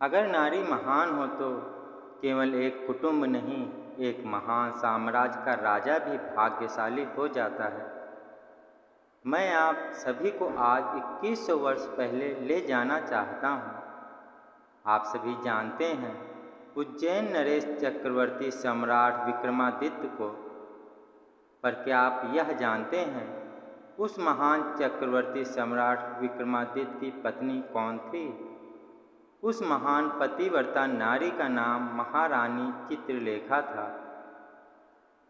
अगर नारी महान हो तो केवल एक कुटुंब नहीं, एक महान साम्राज्य का राजा भी भाग्यशाली हो जाता है। मैं आप सभी को आज 2100 वर्ष पहले ले जाना चाहता हूँ। आप सभी जानते हैं, उज्जैन नरेश चक्रवर्ती सम्राट विक्रमादित्य को। पर क्या आप यह जानते हैं, उस महान चक्रवर्ती सम्राट विक्रमादित्य की पत्नी कौन थी? उस महान पतिव्रता नारी का नाम महारानी चित्रलेखा था।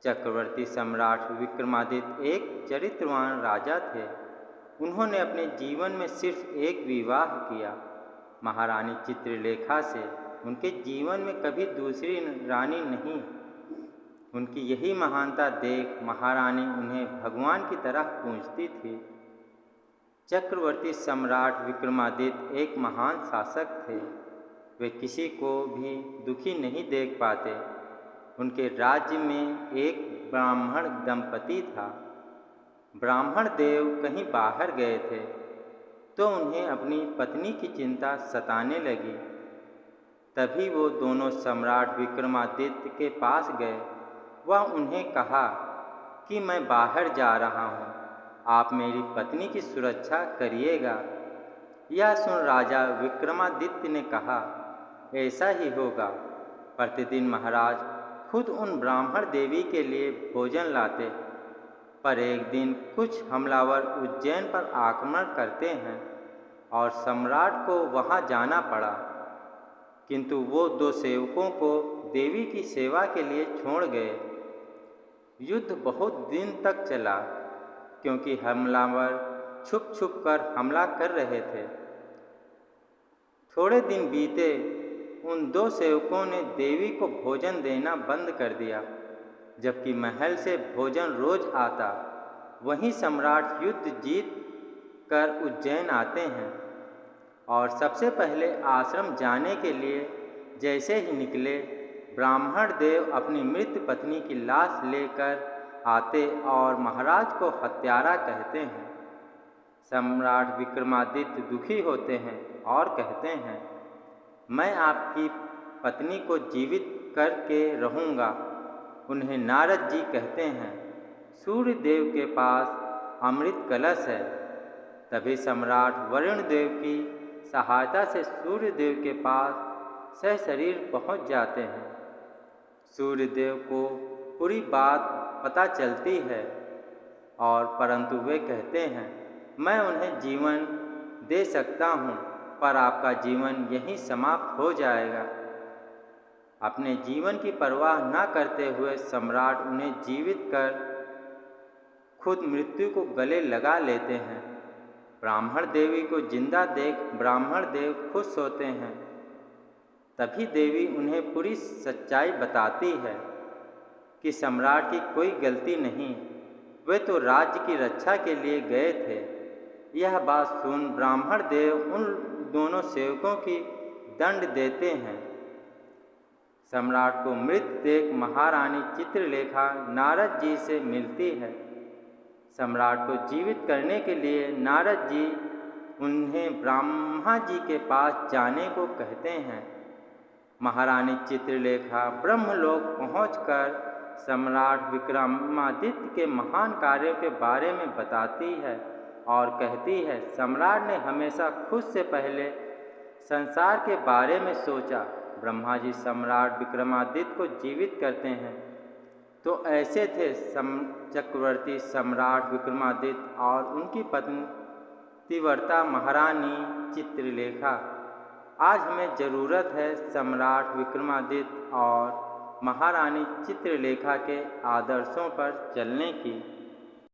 चक्रवर्ती सम्राट विक्रमादित्य एक चरित्रवान राजा थे। उन्होंने अपने जीवन में सिर्फ एक विवाह किया, महारानी चित्रलेखा से। उनके जीवन में कभी दूसरी रानी नहीं। उनकी यही महानता देख महारानी उन्हें भगवान की तरह पूजती थी। चक्रवर्ती सम्राट विक्रमादित्य एक महान शासक थे। वे किसी को भी दुखी नहीं देख पाते। उनके राज्य में एक ब्राह्मण दंपति था। ब्राह्मण देव कहीं बाहर गए थे तो उन्हें अपनी पत्नी की चिंता सताने लगी। तभी वो दोनों सम्राट विक्रमादित्य के पास गए। वह उन्हें कहा कि मैं बाहर जा रहा हूँ, आप मेरी पत्नी की सुरक्षा करिएगा। यह सुन राजा विक्रमादित्य ने कहा, ऐसा ही होगा। प्रतिदिन महाराज खुद उन ब्राह्मण देवी के लिए भोजन लाते। पर एक दिन कुछ हमलावर उज्जैन पर आक्रमण करते हैं और सम्राट को वहां जाना पड़ा। किंतु वो दो सेवकों को देवी की सेवा के लिए छोड़ गए। युद्ध बहुत दिन तक चला, क्योंकि हमलावर छुप छुप कर हमला कर रहे थे। थोड़े दिन बीते, उन दो सेवकों ने देवी को भोजन देना बंद कर दिया। जबकि महल से भोजन रोज आता। वहीं सम्राट युद्ध जीत कर उज्जैन आते हैं और सबसे पहले आश्रम जाने के लिए जैसे ही निकले, ब्राह्मण देव अपनी मृत पत्नी की लाश लेकर आते और महाराज को हत्यारा कहते हैं। सम्राट विक्रमादित्य दुखी होते हैं और कहते हैं, मैं आपकी पत्नी को जीवित करके रहूँगा। उन्हें नारद जी कहते हैं, सूर्य देव के पास अमृत कलश है। तभी सम्राट वरुण देव की सहायता से सूर्य देव के पास सशरीर पहुँच जाते हैं। सूर्य देव को पूरी बात पता चलती है और परंतु वे कहते हैं, मैं उन्हें जीवन दे सकता हूँ, पर आपका जीवन यहीं समाप्त हो जाएगा। अपने जीवन की परवाह न करते हुए सम्राट उन्हें जीवित कर खुद मृत्यु को गले लगा लेते हैं। ब्राह्मण देवी को जिंदा देख ब्राह्मण देव खुश होते हैं। तभी देवी उन्हें पूरी सच्चाई बताती है कि सम्राट की कोई गलती नहीं, वे तो राज्य की रक्षा के लिए गए थे। यह बात सुन ब्राह्मण देव उन दोनों सेवकों की दंड देते हैं। सम्राट को मृत देख महारानी चित्रलेखा नारद जी से मिलती है। सम्राट को जीवित करने के लिए नारद जी उन्हें ब्रह्मा जी के पास जाने को कहते हैं। महारानी चित्रलेखा ब्रह्मलोक पहुंचकर सम्राट विक्रमादित्य के महान कार्यों के बारे में बताती है और कहती है, सम्राट ने हमेशा खुद से पहले संसार के बारे में सोचा। ब्रह्मा जी सम्राट विक्रमादित्य को जीवित करते हैं तो ऐसे थे चक्रवर्ती सम्राट विक्रमादित्य और उनकी पत्नी पतिव्रता महारानी चित्रलेखा। आज हमें ज़रूरत है सम्राट विक्रमादित्य और महारानी चित्रलेखा के आदर्शों पर चलने की।